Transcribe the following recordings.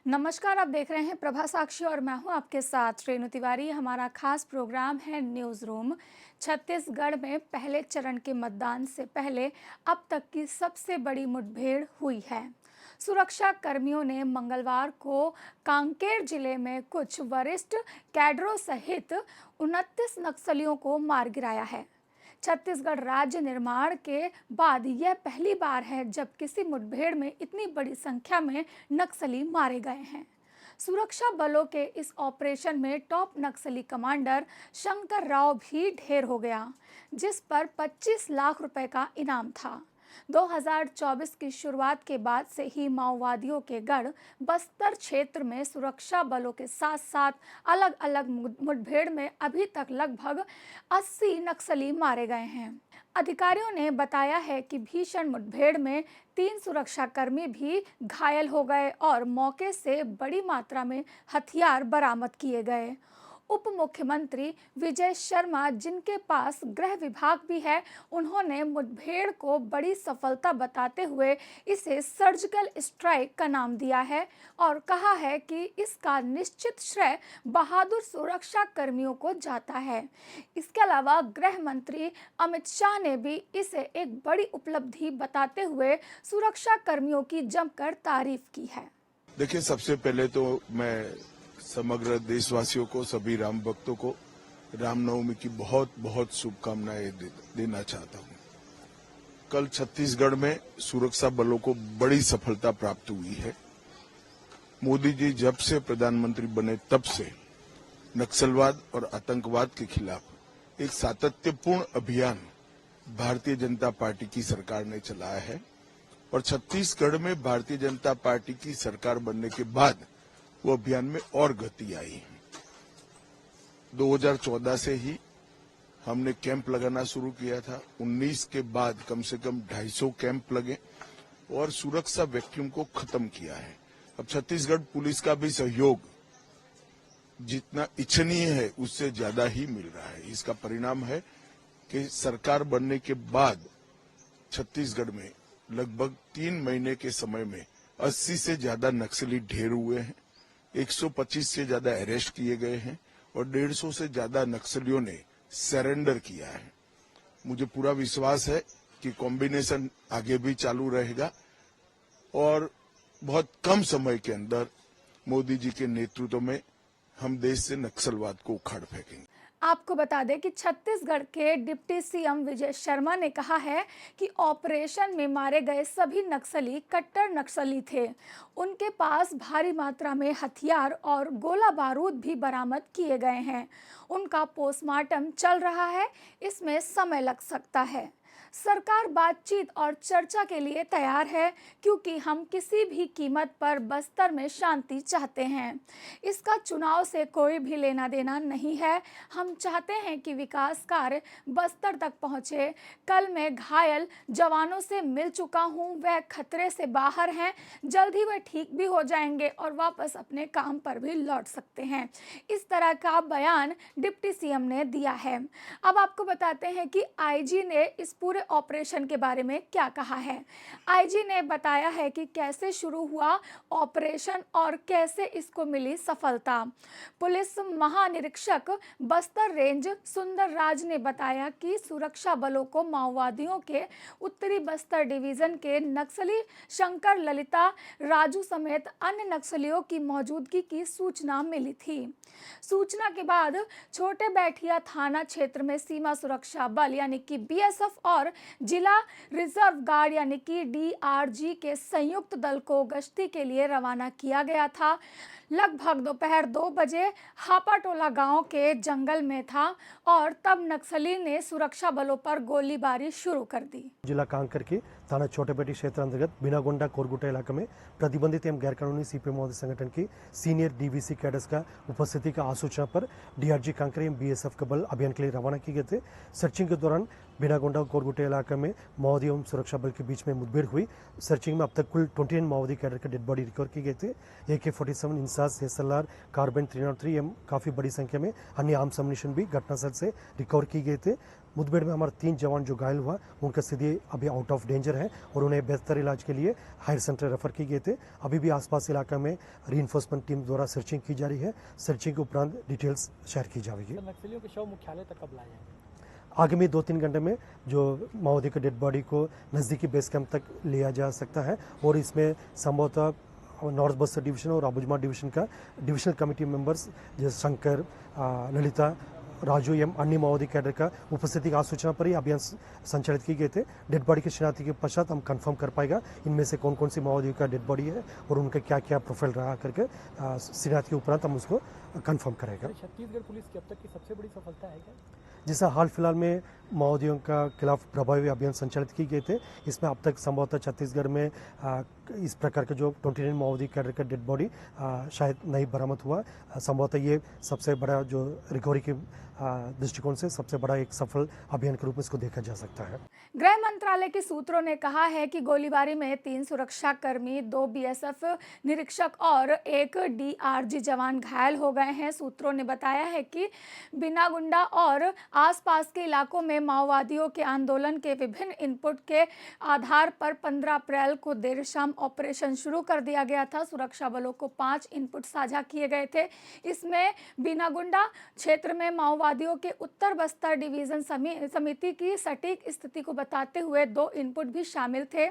नमस्कार, आप देख रहे हैं प्रभा साक्षी और मैं हूं आपके साथ रेणु तिवारी। हमारा खास प्रोग्राम है न्यूज़ रूम। छत्तीसगढ़ में पहले चरण के मतदान से पहले अब तक की सबसे बड़ी मुठभेड़ हुई है। सुरक्षा कर्मियों ने मंगलवार को कांकेर जिले में कुछ वरिष्ठ कैडरों सहित 29 नक्सलियों को मार गिराया है। छत्तीसगढ़ राज्य निर्माण के बाद यह पहली बार है जब किसी मुठभेड़ में इतनी बड़ी संख्या में नक्सली मारे गए हैं। सुरक्षा बलों के इस ऑपरेशन में टॉप नक्सली कमांडर शंकर राव भी ढेर हो गया, जिस पर 25 लाख रुपए का इनाम था। 2024 की शुरुआत के बाद से ही माओवादियों के गढ़ बस्तर क्षेत्र में सुरक्षा बलों के साथ साथ अलग अलग मुठभेड़ में अभी तक लगभग 80 नक्सली मारे गए हैं। अधिकारियों ने बताया है कि भीषण मुठभेड़ में 3 सुरक्षाकर्मी भी घायल हो गए और मौके से बड़ी मात्रा में हथियार बरामद किए गए। उप मुख्यमंत्री विजय शर्मा, जिनके पास गृह विभाग भी है, उन्होंने मुठभेड़ को बड़ी सफलता बताते हुए इसे सर्जिकल स्ट्राइक का नाम दिया है और कहा है कि इसका निश्चित श्रेय बहादुर सुरक्षा कर्मियों को जाता है। इसके अलावा गृह मंत्री अमित शाह ने भी इसे एक बड़ी उपलब्धि बताते हुए सुरक्षा कर्मियों की जमकर तारीफ की है। देखिए, सबसे पहले तो मैं समग्र देशवासियों को, सभी राम भक्तों को रामनवमी की बहुत बहुत शुभकामनाएं देना चाहता हूं। कल छत्तीसगढ़ में सुरक्षा बलों को बड़ी सफलता प्राप्त हुई है। मोदी जी जब से प्रधानमंत्री बने तब से नक्सलवाद और आतंकवाद के खिलाफ एक सातत्यपूर्ण अभियान भारतीय जनता पार्टी की सरकार ने चलाया है और छत्तीसगढ़ में भारतीय जनता पार्टी की सरकार बनने के बाद वो अभियान में और गति आई है। 2014 से ही हमने कैंप लगाना शुरू किया था। 19 के बाद कम से कम 250 कैंप लगे और सुरक्षा वैक्यूम को खत्म किया है। अब छत्तीसगढ़ पुलिस का भी सहयोग जितना इच्छनीय है उससे ज्यादा ही मिल रहा है। इसका परिणाम है कि सरकार बनने के बाद छत्तीसगढ़ में लगभग 3 महीने के समय में 80 से ज्यादा नक्सली ढेर हुए हैं, 125 से ज्यादा अरेस्ट किए गए हैं और 150 से ज्यादा नक्सलियों ने सरेंडर किया है। मुझे पूरा विश्वास है कि कॉम्बिनेशन आगे भी चालू रहेगा और बहुत कम समय के अंदर मोदी जी के नेतृत्व में हम देश से नक्सलवाद को उखाड़ फेंकेंगे। आपको बता दें कि छत्तीसगढ़ के डिप्टी सीएम विजय शर्मा ने कहा है कि ऑपरेशन में मारे गए सभी नक्सली कट्टर नक्सली थे। उनके पास भारी मात्रा में हथियार और गोला बारूद भी बरामद किए गए हैं। उनका पोस्टमार्टम चल रहा है, इसमें समय लग सकता है। सरकार बातचीत और चर्चा के लिए तैयार है क्योंकि हम किसी भी कीमत पर बस्तर में शांति चाहते हैं। इसका चुनाव से कोई भी लेना देना नहीं है। हम चाहते हैं कि विकास कार्य बस्तर तक पहुंचे। कल मैं घायल जवानों से मिल चुका हूं, वह खतरे से बाहर हैं। जल्द ही वह ठीक भी हो जाएंगे और वापस अपने काम पर भी लौट सकते हैं। इस तरह का बयान डिप्टी सीएम ने दिया है। अब आपको बताते हैं कि आईजी ने इस पूरे ऑपरेशन के बारे में क्या कहा है। आईजी ने बताया है कि कैसे शुरू हुआ ऑपरेशन और कैसे इसको मिली सफलता। पुलिस महानिरीक्षक बस्तर रेंज सुंदर राज ने बताया कि सुरक्षा बलों को माओवादियों के उत्तरी बस्तर डिवीजन के नक्सली शंकर ललिता राजू समेत अन्य नक्सलियों की मौजूदगी की सूचना मिली थी। सूचना के बाद छोटे बैठिया थाना क्षेत्र में सीमा सुरक्षा बल यानी कि बीएसएफ और जिला रिजर्व गार्ड यानी कि डीआरजी के संयुक्त दल को गश्ती के लिए रवाना किया गया था। लगभग दोपहर 2 बजे हापाटोला गांव के जंगल में था और तब नक्सली ने सुरक्षा बलों पर गोलीबारी शुरू कर दी। जिला कांकर के थाना छोटेपेटी क्षेत्र अंतर्गत बिनागोंडा कोरगुटा इलाके में प्रतिबंधित एवं गैरकानूनी सीपीएम महोदय संगठन की सीनियर डीवीसी कैडर्स का उपस्थिति का आसूचना पर डीआरजी कांकर एवं बीएसएफ का बल अभियान के लिए रवाना किए गए थे। सर्चिंग के दौरान बिनागोंडा कोरगुटा इलाके में माओवादी एवं सुरक्षा बल के बीच में मुठभेड़ हुई। सर्चिंग में अब तक कुल 29 माओवादी कैडर के डेड बॉडी रिकवर किए गए थे। AK-47 INSAS 30 SLR carbon 303 M काफ़ी बड़ी संख्या में अन्य आर्म्स अम्युनिशन भी घटनास्थल से रिकवर की गए थे। मुठभेड़ में हमारे 3 जवान जो घायल हुआ उनका स्थिति अभी आउट ऑफ डेंजर है और उन्हें बेहतर इलाज के लिए हायर सेंटर रेफर किए गए थे। अभी भी आसपास इलाका में रीइंफोर्समेंट टीम द्वारा सर्चिंग की जा रही है। सर्चिंग के उपरांत डिटेल्स शेयर की जाएगी। नक्सलियों के शव मुख्यालय तक कब लाए जाएंगे? आगामी 2-3 घंटे में जो माओवादी के डेड बॉडी को नज़दीकी बेस कैंप तक लिया जा सकता है और इसमें संभवतः नॉर्थ बस्तर डिवीजन और अबुजमा डिवीजन का डिविजनल कमेटी मेंबर्स जैसे शंकर, ललिता, राजू एम अन्य माओवादी कैडर का उपस्थिति की सूचना पर ही अभियान संचालित किए गए थे। डेड बॉडी की शिनाख्ती के पश्चात हम कंफर्म कर पाएगा इनमें से कौन कौन सी माओवादियों का डेड बॉडी है और उनका क्या क्या प्रोफाइल रहा करके शिनाख्ती के उपरांत हम उसको कंफर्म करेगा। छत्तीसगढ़ पुलिस की अब तक की सबसे बड़ी सफलता है क्या? जैसा हाल फिलहाल में माओवादियों का खिलाफ प्रभावी अभियान संचालित किए गए थे, इसमें अब तक संभवतः छत्तीसगढ़ में इस प्रकार के जो 29 माओवादी कैडर का डेड बॉडी शायद नहीं बरामद हुआ। संभवतः ये सबसे बड़ा जो रिकवरी के दृष्टिकोण से सबसे बड़ा एक सफल अभियान के रूप में इसको देखा जा सकता है। गृह मंत्रालय के सूत्रों ने कहा है कि गोलीबारी में 3 सुरक्षाकर्मी, 2 BSF निरीक्षक और 1 DRG जवान घायल हो गए हैं। सूत्रों ने बताया है कि बिनागुंडा और आसपास के इलाकों में माओवादियों के आंदोलन के विभिन्न इनपुट के आधार पर 15 अप्रैल को देर शाम ऑपरेशन शुरू कर दिया गया था। सुरक्षा बलों को 5 इनपुट साझा किए गए थे। इसमें बिनागुंडा क्षेत्र में माओवादियों के उत्तर बस्तर डिवीजन समिति की सटीक स्थिति को बताते हुए 2 इनपुट भी शामिल थे।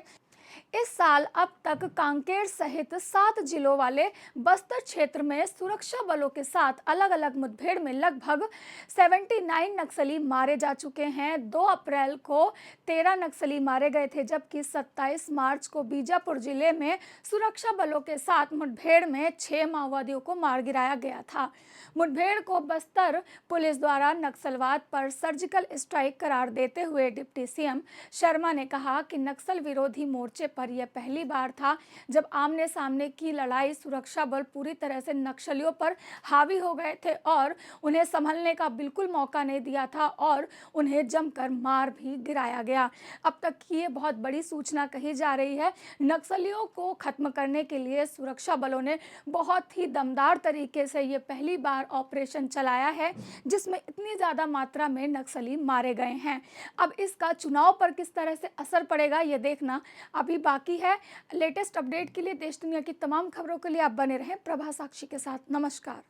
इस साल अब तक कांकेर सहित 7 जिलों वाले बस्तर क्षेत्र में सुरक्षा बलों के साथ अलग अलग मुठभेड़ में लगभग 79 नक्सली मारे जा चुके हैं। 2 अप्रैल को 13 नक्सली मारे गए थे, जबकि 27 मार्च को बीजापुर जिले में सुरक्षा बलों के साथ मुठभेड़ में 6 माओवादियों को मार गिराया गया था। मुठभेड़ को बस्तर पुलिस द्वारा नक्सलवाद पर सर्जिकल स्ट्राइक करार देते हुए डिप्टी CM शर्मा ने कहा कि नक्सल विरोधी मोर्चे पर यह पहली बार था जब आमने सामने की लड़ाई सुरक्षा बल पूरी तरह से नक्सलियों पर हावी हो गए थे और उन्हें संभलने का बिल्कुल मौका नहीं दिया था और उन्हें जमकर मार भी गिराया गया। अब तक की ये बहुत बड़ी सूचना कही जा रही है। नक्सलियों को खत्म करने के लिए सुरक्षा बलों ने बहुत ही दमदार तरीके से ये पहली बार ऑपरेशन चलाया है जिसमें इतनी ज्यादा मात्रा में नक्सली मारे गए हैं। अब इसका चुनाव पर किस तरह से असर पड़ेगा ये देखना अभी बाकी है। लेटेस्ट अपडेट के लिए देश दुनिया की तमाम खबरों के लिए आप बने रहें प्रभा साक्षी के साथ। नमस्कार।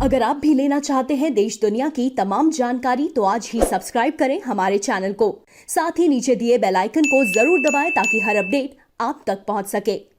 अगर आप भी लेना चाहते हैं देश दुनिया की तमाम जानकारी तो आज ही सब्सक्राइब करें हमारे चैनल को। साथ ही नीचे दिए बेल आइकन को जरूर दबाएं ताकि हर अपडेट आप तक पहुंच सके।